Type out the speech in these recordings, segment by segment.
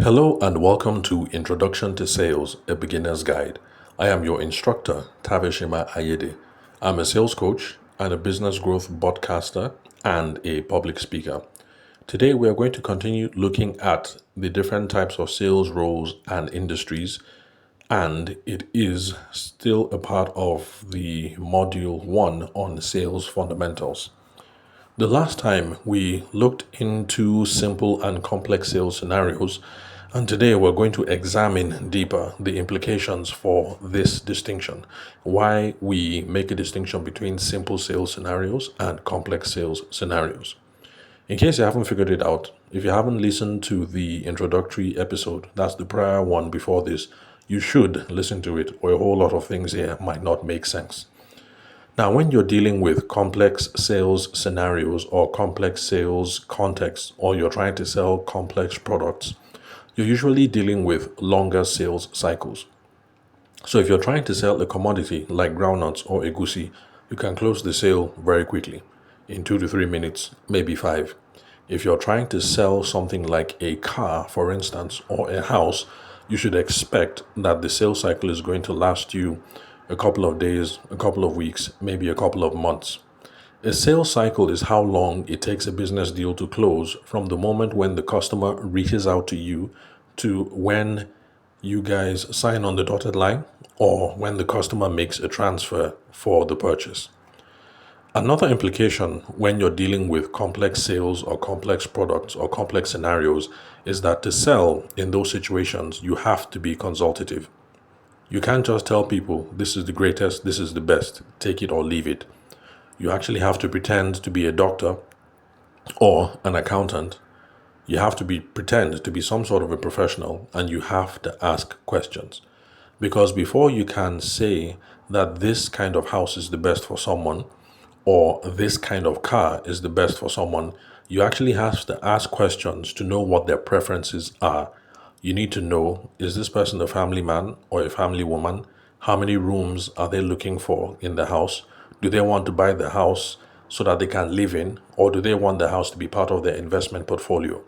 Hello and welcome to Introduction to Sales, a Beginner's Guide. I am your instructor, Tavishima Ayede. I'm a sales coach and a business growth podcaster and a public speaker. Today we are going to continue looking at the different types of sales roles and industries, and it is still a part of the module 1 on sales fundamentals. The last time we looked into simple and complex sales scenarios, and today we're going to examine deeper the implications for this distinction, why we make a distinction between simple sales scenarios and complex sales scenarios. In case you haven't figured it out, if you haven't listened to the introductory episode, that's the prior one before this, you should listen to it, or a whole lot of things here might not make sense. Now, when you're dealing with complex sales scenarios or complex sales contexts, or you're trying to sell complex products, you're usually dealing with longer sales cycles. So if you're trying to sell a commodity like groundnuts or egusi, you can close the sale very quickly, in 2 to 3 minutes, maybe 5. If you're trying to sell something like a car, for instance, or a house, you should expect that the sales cycle is going to last you a couple of days, a couple of weeks, maybe a couple of months. A sales cycle is how long it takes a business deal to close from the moment when the customer reaches out to you to when you guys sign on the dotted line or when the customer makes a transfer for the purchase. Another implication when you're dealing with complex sales or complex products or complex scenarios is that to sell in those situations, you have to be consultative. You can't just tell people, this is the greatest, this is the best, take it or leave it. You actually have to pretend to be a doctor or an accountant. You have to pretend to be some sort of a professional, and you have to ask questions. Because before you can say that this kind of house is the best for someone, or this kind of car is the best for someone, you actually have to ask questions to know what their preferences are. You need to know, is this person a family man or a family woman? How many rooms are they looking for in the house? Do they want to buy the house so that they can live in, or do they want the house to be part of their investment portfolio?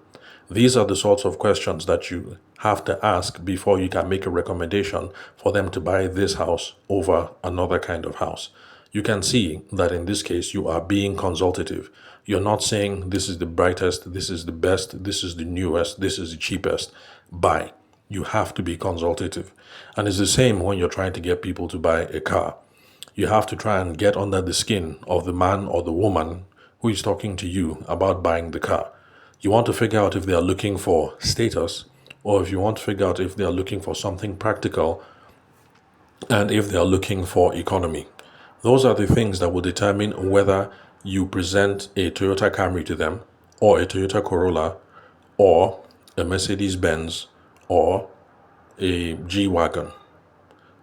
These are the sorts of questions that you have to ask before you can make a recommendation for them to buy this house over another kind of house. You can see that in this case, you are being consultative. You're not saying this is the brightest, this is the best, this is the newest, this is the cheapest. Buy. You have to be consultative. And it's the same when you're trying to get people to buy a car. You have to try and get under the skin of the man or the woman who is talking to you about buying the car. You want to figure out if they are looking for status, or if you want to figure out if they are looking for something practical, and if they are looking for economy. Those are the things that will determine whether you present a Toyota Camry to them, or a Toyota Corolla, or a Mercedes-Benz, or a G-Wagon.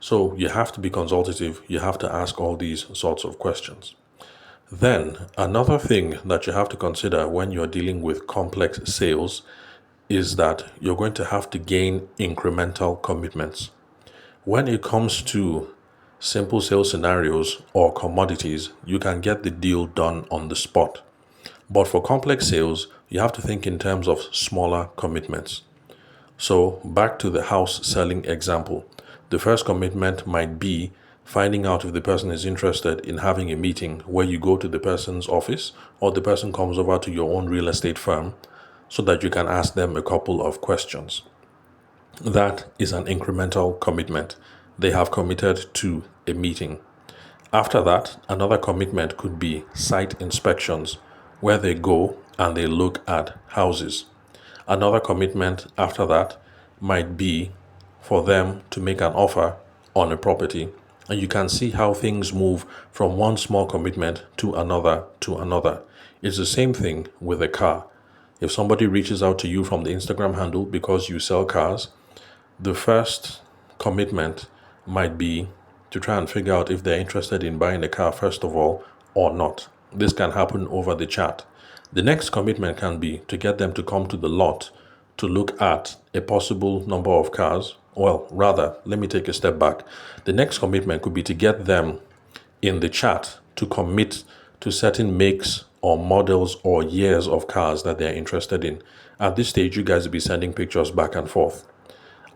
So you have to be consultative. You have to ask all these sorts of questions. Then another thing that you have to consider when you're dealing with complex sales is that you're going to have to gain incremental commitments. When it comes to simple sales scenarios or commodities, you can get the deal done on the spot. But for complex sales, you have to think in terms of smaller commitments. So back to the house selling example. The first commitment might be finding out if the person is interested in having a meeting where you go to the person's office or the person comes over to your own real estate firm so that you can ask them a couple of questions. That is an incremental commitment. They have committed to a meeting. After that, another commitment could be site inspections, where they go and they look at houses. Another commitment after that might be for them to make an offer on a property. And you can see how things move from one small commitment to another to another. It's the same thing with a car. If somebody reaches out to you from the Instagram handle because you sell cars, the first commitment might be to try and figure out if they're interested in buying a car first of all or not. This can happen over the chat. The next commitment can be to get them to come to the lot to look at a possible number of cars. Well, rather, let me take a step back. The next commitment could be to get them in the chat to commit to certain makes or models or years of cars that they're interested in. At this stage, you guys will be sending pictures back and forth.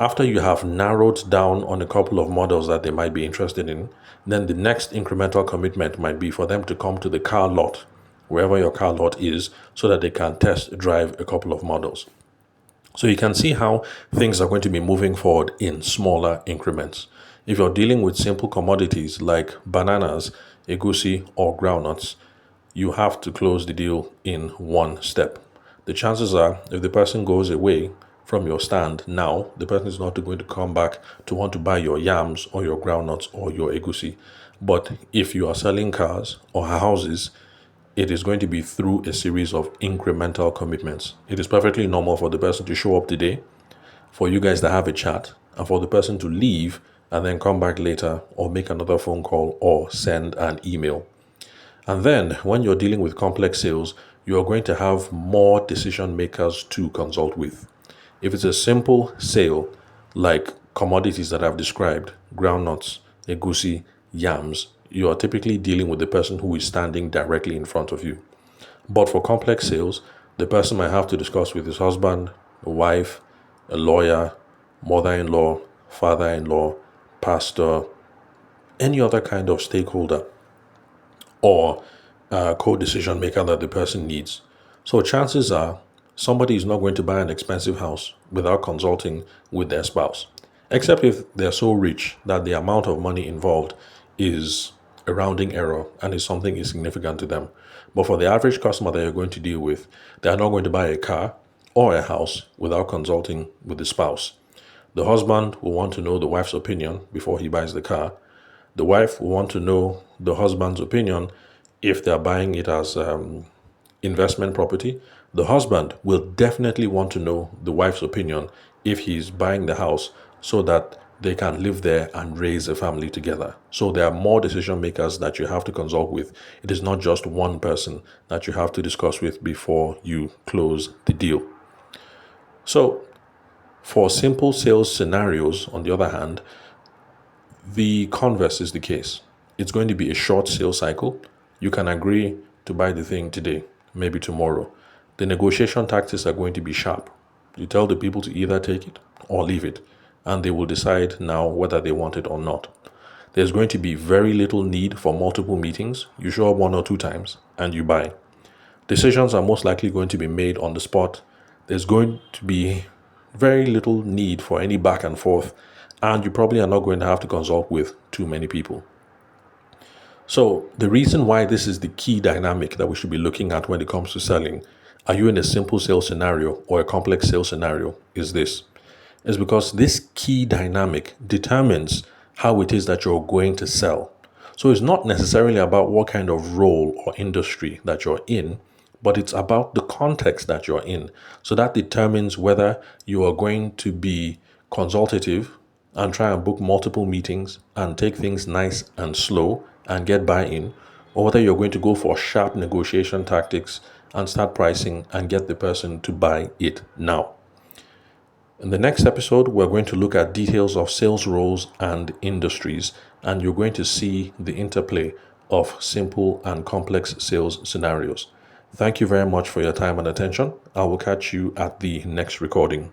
After you have narrowed down on a couple of models that they might be interested in, then the next incremental commitment might be for them to come to the car lot, wherever your car lot is, so that they can test drive a couple of models. So you can see how things are going to be moving forward in smaller increments. If you're dealing with simple commodities like bananas, egusi, or groundnuts, you have to close the deal in one step. The chances are, if the person goes away from your stand now, the person is not going to come back to want to buy your yams or your groundnuts or your egusi. But if you are selling cars or houses, it is going to be through a series of incremental commitments. It is perfectly normal for the person to show up today, for you guys to have a chat, and for the person to leave and then come back later or make another phone call or send an email. And then when you're dealing with complex sales, you're going to have more decision makers to consult with. If it's a simple sale, like commodities that I've described, groundnuts, egusi, yams, you are typically dealing with the person who is standing directly in front of you. But for complex sales, the person might have to discuss with his husband, a wife, a lawyer, mother-in-law, father-in-law, pastor, any other kind of stakeholder or co-decision maker that the person needs. So chances are somebody is not going to buy an expensive house without consulting with their spouse, except if they're so rich that the amount of money involved is a rounding error and is something insignificant to them. But for the average customer that you're going to deal with, they are not going to buy a car or a house without consulting with the spouse. The husband will want to know the wife's opinion before he buys the car. The wife will want to know the husband's opinion if they're buying it as investment property. The husband will definitely want to know the wife's opinion if he's buying the house so that they can live there and raise a family together. So there are more decision makers that you have to consult with. It is not just one person that you have to discuss with before you close the deal. So for simple sales scenarios, on the other hand, the converse is the case. It's going to be a short sales cycle. You can agree to buy the thing today, maybe tomorrow. The negotiation tactics are going to be sharp. You tell the people to either take it or leave it, and they will decide now whether they want it or not. There's going to be very little need for multiple meetings. You show up 1 or 2 times and you buy. Decisions are most likely going to be made on the spot. There's going to be very little need for any back and forth, and you probably are not going to have to consult with too many people. So the reason why this is the key dynamic that we should be looking at when it comes to selling, are you in a simple sales scenario or a complex sales scenario, is because this key dynamic determines how it is that you're going to sell. So it's not necessarily about what kind of role or industry that you're in, but it's about the context that you're in. So that determines whether you are going to be consultative and try and book multiple meetings and take things nice and slow and get buy-in, or whether you're going to go for sharp negotiation tactics and start pricing and get the person to buy it now. In the next episode, we're going to look at details of sales roles and industries, and you're going to see the interplay of simple and complex sales scenarios. Thank you very much for your time and attention. I will catch you at the next recording.